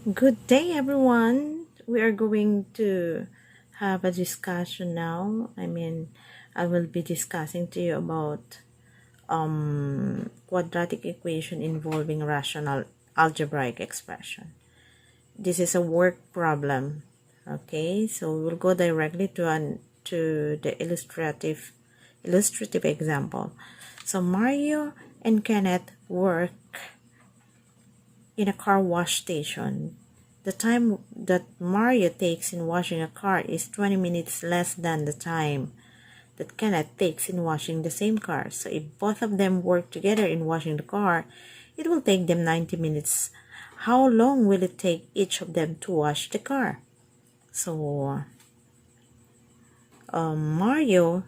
Good day, everyone. We are going to have a discussion now. I will be discussing to you about quadratic equation involving rational algebraic expression. This is a work problem. Okay, so we'll go directly to the illustrative example. So Mario and Kenneth work in a car wash station. The time that Mario takes in washing a car is 20 minutes less than the time that Kenneth takes in washing the same car. So if both of them work together in washing the car, it will take them 90 minutes. How long will it take each of them to wash the car? So Mario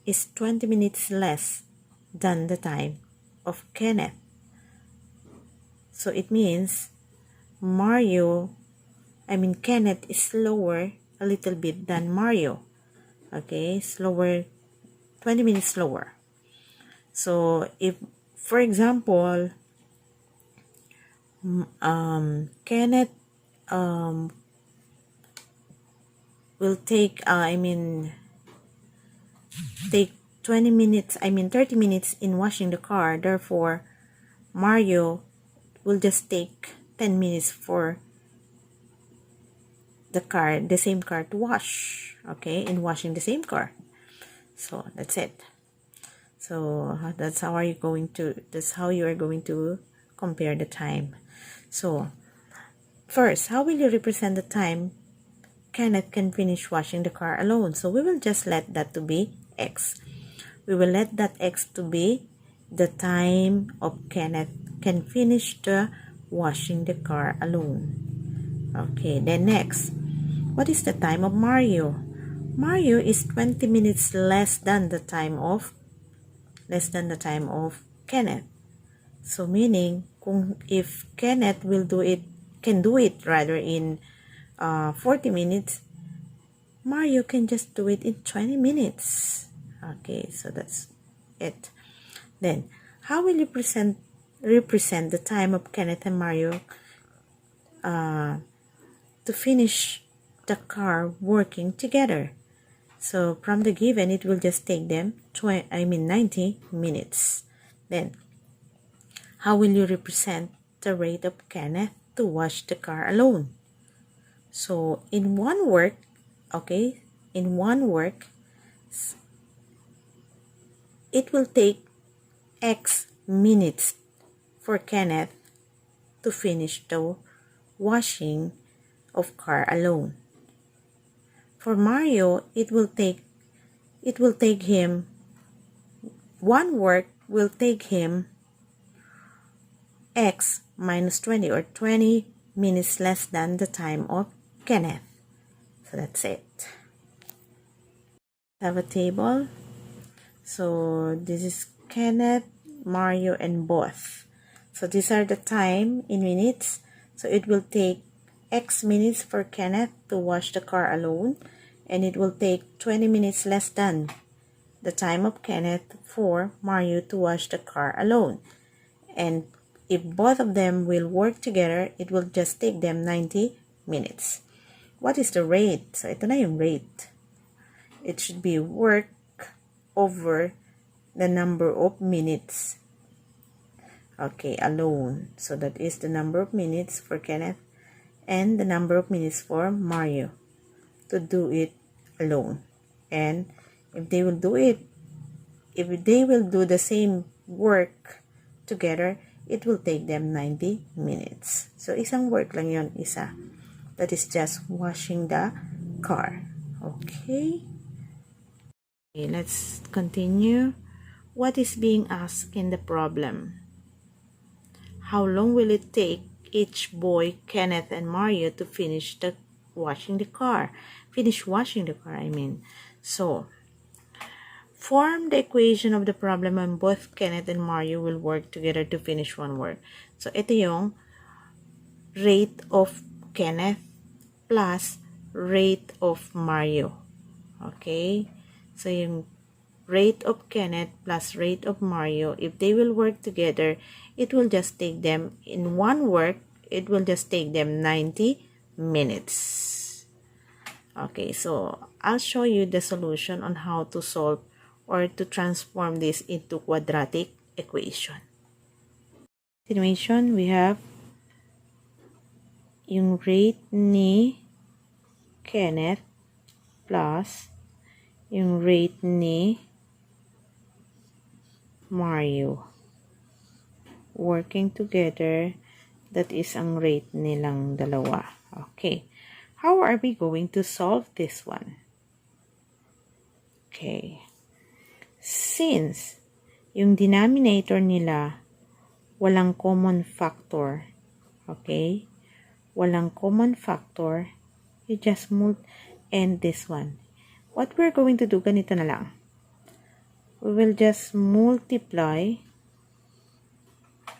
is 20 minutes less than the time of Kenneth. So it means Kenneth is slower a little bit than Mario. Okay, slower, 20 minutes slower. So if, for example, Kenneth will take 20 minutes, 30 minutes in washing the car. Therefore, Mario will just take 10 minutes for the same car to wash. Okay, in washing the same car. So that's it. So that's how you are going to compare the time. So first, how will you represent the time Kenneth can finish washing the car alone? So we will just let that to be x. We will let that x to be the time of Kenneth can finish the washing the car alone. Okay, then next, what is the time of Mario? Mario is 20 minutes less than the time of Kenneth. So meaning, if Kenneth can do it rather in 40 minutes, Mario can just do it in 20 minutes. Okay, so that's it. Then, how will you represent the time of Kenneth and Mario to finish the car working together? So from the given, it will just take them 90 minutes. Then, how will you represent the rate of Kenneth to wash the car alone? So in one work, it will take X minutes for Kenneth to finish the washing of car alone. For Mario, one work will take him X minus 20 or 20 minutes less than the time of Kenneth. So that's it. Have a table. So this is Kenneth, Mario, and both. So these are the time in minutes. So it will take X minutes for Kenneth to wash the car alone, and it will take 20 minutes less than the time of Kenneth for Mario to wash the car alone. And if both of them will work together, it will just take them 90 minutes. What is the rate? So ito na yung rate. It should be work over the number of minutes. Okay, alone. So that is the number of minutes for Kenneth and the number of minutes for Mario to do it alone. And if they will do the same work together, it will take them 90 minutes. So isang work lang yon, isa. That is just washing the car. Okay, let's continue. What is being asked in the problem? How long will it take each boy, Kenneth and Mario, to finish washing the car? So, form the equation of the problem when both Kenneth and Mario will work together to finish one work. So, ito yung rate of Kenneth plus rate of Mario. Okay? So, yung rate of Kenneth plus rate of Mario, if they will work together, it will just take them in one work, it will just take them 90 minutes. Okay, so I'll show you the solution on how to solve or to transform this into quadratic equation. Continuation, we have yung rate ni Kenneth plus yung rate ni Mario. Working together, that is ang rate nilang dalawa. Okay. How are we going to solve this one? Okay. Since yung denominator nila walang common factor, okay? Walang common factor, you just end this one. What we're going to do, ganito na lang. We will just multiply.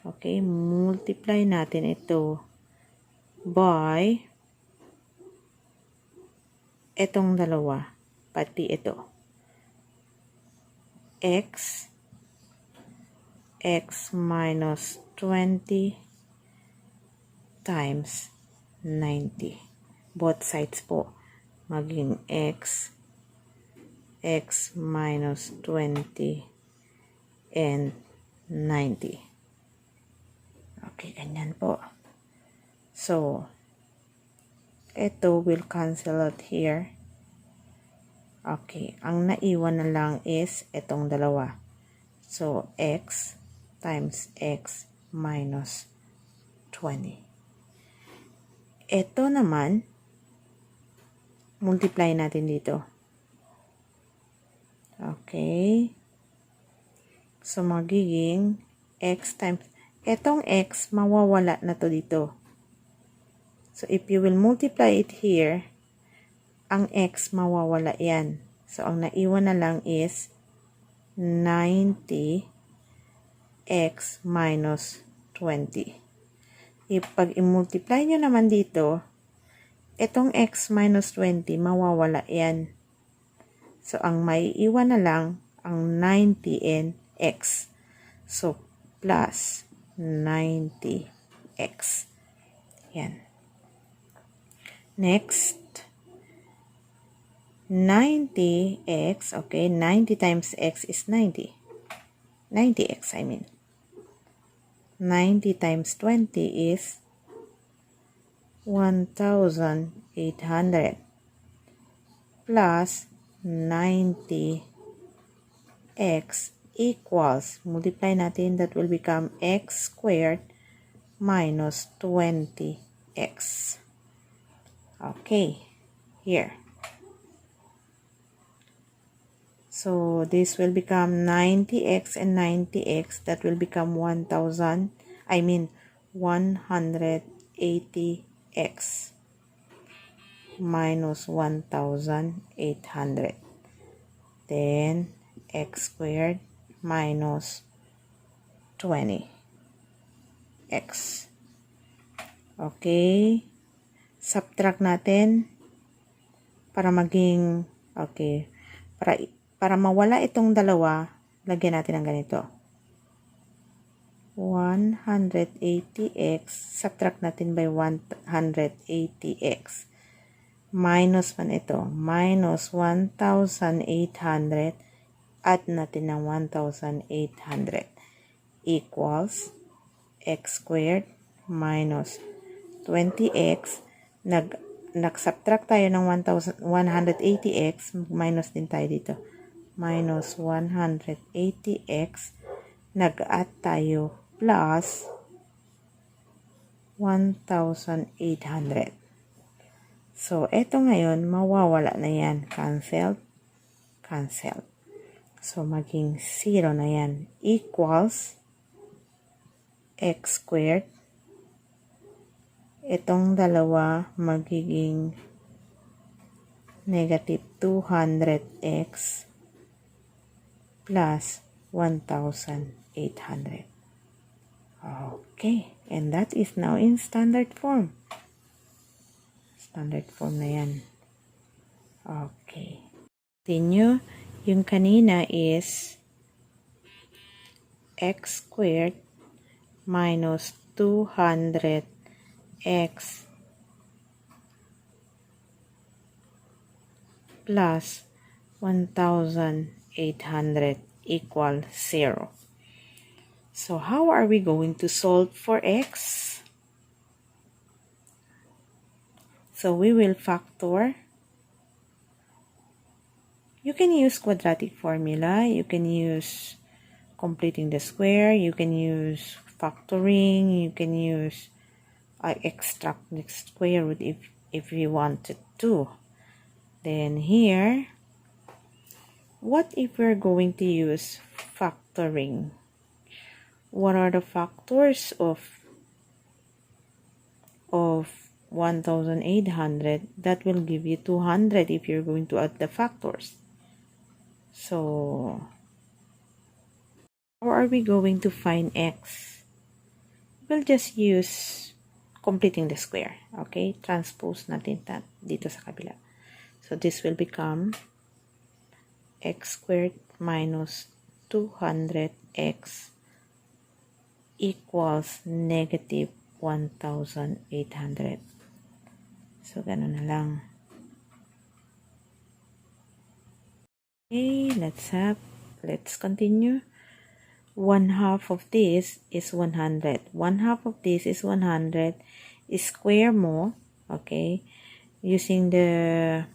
Okay, multiply natin ito by itong dalawa, pati ito. X minus 20 times 90. Both sides po maging x minus 20 and 90. Okay, ganyan po. So, ito will cancel out here. Okay, ang naiwan na lang is itong dalawa. So, x times x minus 20. Ito naman, multiply natin dito. Okay. So, magiging x times, etong x, mawawala na to dito. So, if you will multiply it here, ang x mawawala yan. So, ang naiwan na lang is 90x minus 20. Pag i-multiply nyo naman dito, itong x minus 20, mawawala yan. So, ang maiiwan na lang, ang 90 and x. So, plus 90x. Yan. Next, 90x, okay, 90 times x is 90. 90x, I mean. 90 times 20 is 1,800 plus 90x equals, multiply natin, that will become x squared minus 20x. Okay, here. So, this will become 90x and 90x. That will become 1,000. I mean, 180x minus 1,800. Then, x squared minus 20x. Okay. Subtract natin para maging, okay, para mawala itong dalawa, lagyan natin ng ganito. 180x, subtract natin by 180x. Minus man ito, minus 1,800, add natin ng 1,800, equals x squared minus 20x, nag-subtract tayo ng 180x, minus din tayo dito. Minus 180x, nag-add tayo plus 1,800. So, eto ngayon, mawawala na yan. Cancel. So, maging 0 na yan. Equals x squared. Itong dalawa magiging negative 200x plus 1,800. Okay. And that is now in standard form. Standard form na yan. Okay. Continue. Yung kanina is x squared minus 200 x plus 1,800 equal 0. So how are we going to solve for x? So we will factor. You can use quadratic formula. You can use completing the square. You can use factoring. You can use extract the square root if you wanted to. Then here, what if we're going to use factoring? What are the factors of 1,800? That will give you 200 if you're going to add the factors. So, how are we going to find x? We'll just use completing the square. Okay? Transpose natin dito sa kabila. So, this will become x squared minus 200x equals negative 1,800. So, ganun na lang. Okay, let's continue. 1/2 of this is 100. 1/2 of this is 100. Square mo, okay? Using the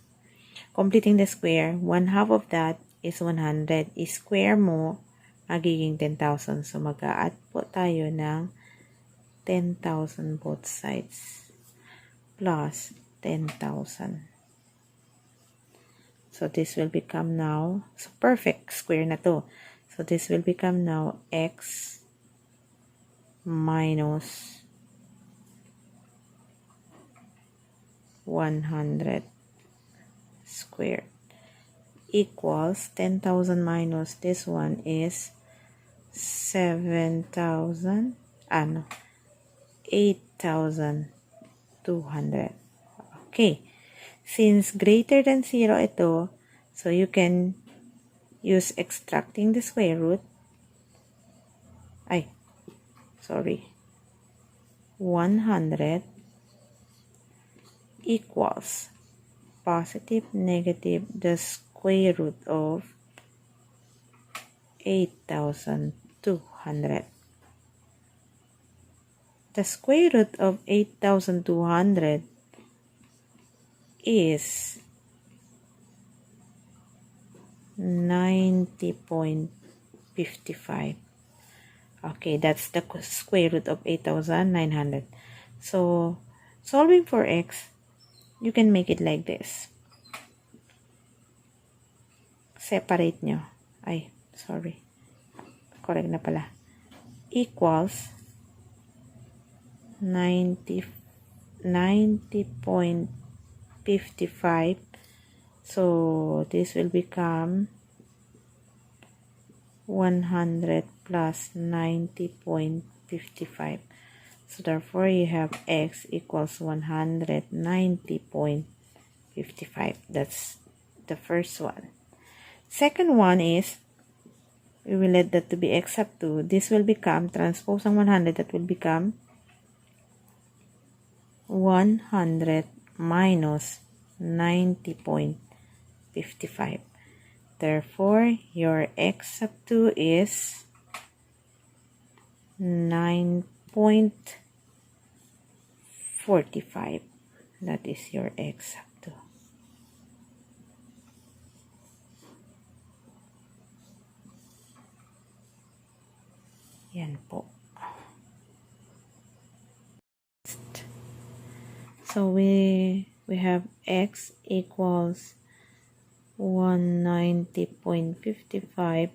completing the square, 1/2 of that is 100. Square mo, magiging 10,000. So, mag-a-add po tayo ng 10,000 both sides plus 10,000. So, this will become now, so perfect square na to. So, this will become now x minus 100 squared equals 10,000 minus this one is 7,000, 8,200. Okay. Since greater than 0 ito, so you can use extracting the square root. 100 equals positive, negative, the square root of 8,200. The square root of 8,200 is 90.55. Okay, that's the square root of 8,900. So, solving for x, you can make it like this. Separate nyo. Correct na pala. Equals 90.55. So, this will become 100 plus 90.55. So, therefore, you have x equals 190.55. That's the first one. Second one is, we will let that to be x sub 2. This will become, transpose ang 100, that will become 100 minus 90.55. Therefore, your x sub 2 is 9.45. That is your x sub 2. Yan po. So, we have x equals 190.55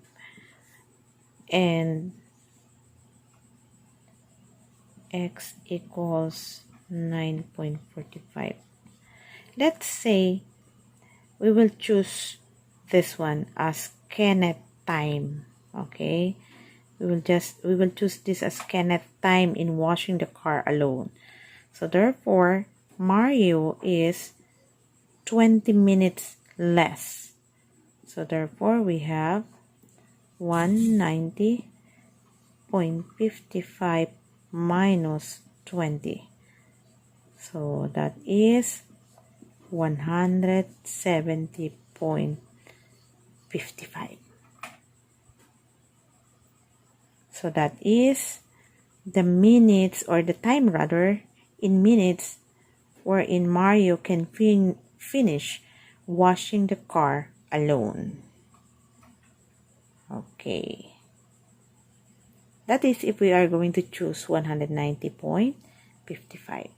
and x equals 9.45. Let's say we will choose this one as Kenneth time. Okay, we will choose this as Kenneth time in washing the car alone. So therefore, Mario is 20 minutes less. So therefore, we have 190.55 minus 20. So that is 170.55. So that is the minutes, or the time rather, in minutes wherein Mario can finish washing the car alone. Okay. That is if we are going to choose 190.55.